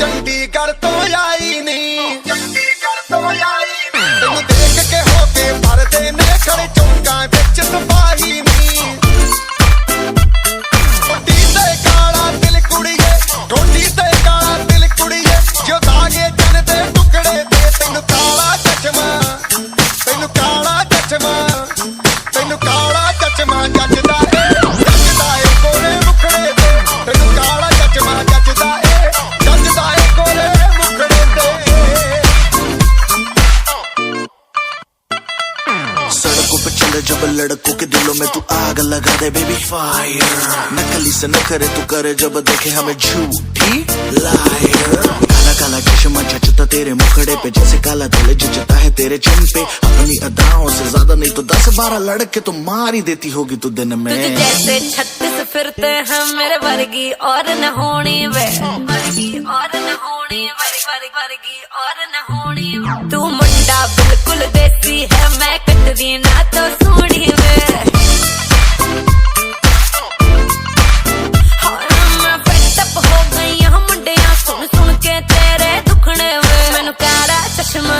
चंडीगढ़ तो आई नहीं, तेनू देख के हो के भरदे ने खड़े चौंका बिच सिपाही नहीं। गोडी ते काला दिल कुड़िए, गोडी ते काला दिल कुड़िए, जो दागे जन दे टुकड़े ते तेनू काला चश्मा, तेनू काला चश्मा, तेनू काला चश्मा जचदा ए गोरे मुखड़े ते, तेनू काला चश्मा जचदा ए गोरे मुखड़े ते। सड़कों पे चले जब लड़कों के दिलों में तू आग लगा दे बेबी फायर, नकली से नखरे तू करे जब देखे हमें झूठी लायर। काला काला चश्मा जचता तेरे मुखड़े पे जैसे काला दिल जचता है तेरे चिन पे। अपनी अदाओं से ज्यादा नहीं तो 10-12 लड़के तो मार ही देती होगी तू दिन में। तुझे जैसे 36 फिरते हैं मेरे वर्गी और न होनी वे, वर्गी और न होनी, वर्गी और न होनी। तू मुंडा बिल्कुल देसी है, मैं कटरीना तो सोनी वे। मैं फेटअप हो गई हूँ मुंडिया सुन सुन के तेरे दुखने वे। मैनू काला चश्मा,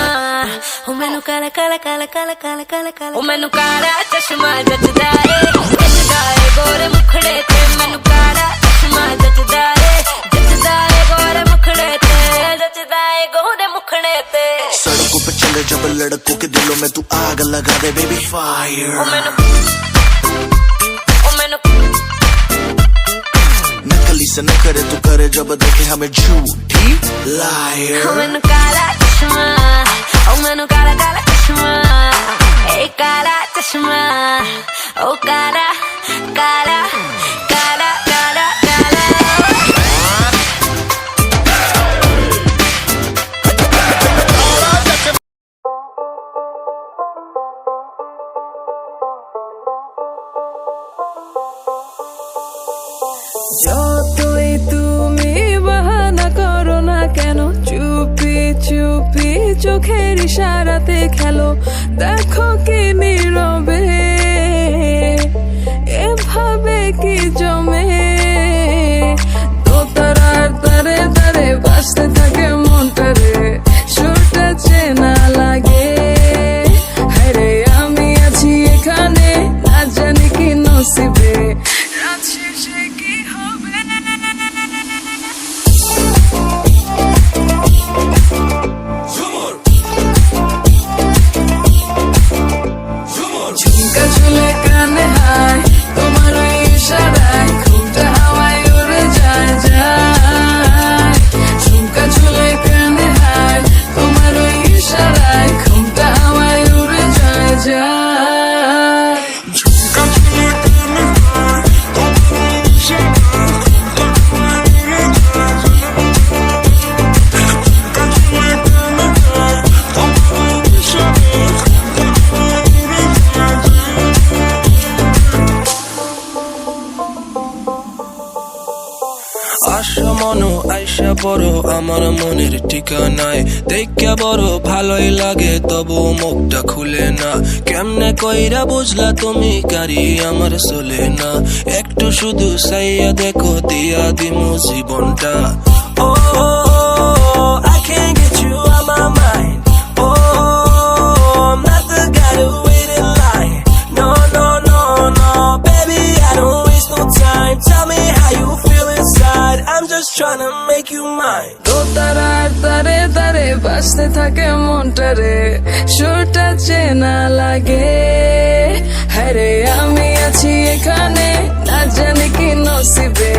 ओ मैनू काला काला काला काला काला काला काला, ओ मैनू काला चश्मा जचदा ए गोरे मुखड़े ते। मैनू काला चश्मा जचदा ए गोरे मुखड़े ते, जचदा ए गोरे मुखड़े ते। सड़कों पे चले जब लड़कों के दिलों में तू आग लगा दे बेबी फायर। नकली से न करे तू करे जब देखे हमें झूठी लायर। मैनू काला चश्मा, ओ मैनू काला काला चश्मा, ए काला चश्मा, ओ काला काला काला काला काला। যতই তুমি বাহানা করো না কেন, চুপি চুপি চোখের ইশারাতে খেলো। দেখো কি নীরবে এভাবে কি জমে, দোতারার তারে তারে বাজতে থাকে মনটারে, সুরটা চেনা লাগে। হ্যারে আমি আছি এখানে, না জানি কি নসিবে, রাত শেষে কি হবে। ঝুমকা ঝুলে কানে হায় তোমার ওই ইশারায়, ঘুমটা হাওয়ায় উড়ে যায় যায়। ঝুমকা ঝুলে কানে হায় তোমার ওই ইশারায়, ঘুমটা হাওয়ায় উড়ে যায় যায়। ঝুমকা ঝুলে কানে হায় তোমার ওই ইশারায়, ঘুমটা হাওয়ায় উড়ে যায় যায়। ঝুমকা ঝুলে কানে হায় তোমার ওই ইশারায়, ঘুমটা হাওয়ায় উড়ে যায় যায়। আশা মনো আইসা বড় আমার মনের ঠিকানায়, দেখে বড় ভালোই লাগে তবু মুখটা খুলে না। কেমনে কইরা বুঝলা তুমি কারি আমার চলে না, একটু শুধু চাইয়া দেখো দিয়া দিমু জীবনটা। ও I can't get you out my mind, I'm not the guy to wait in line. No, no, no, no, baby I don't waste no time, tell me how you feel inside, I'm just trying to make you mine. দোতারার তারে তারে বাজতে থাকে মনটারে, সুরটা চেনা লাগে। হ্যারে আমি আছি এখানে, না জানি কি নসিবে,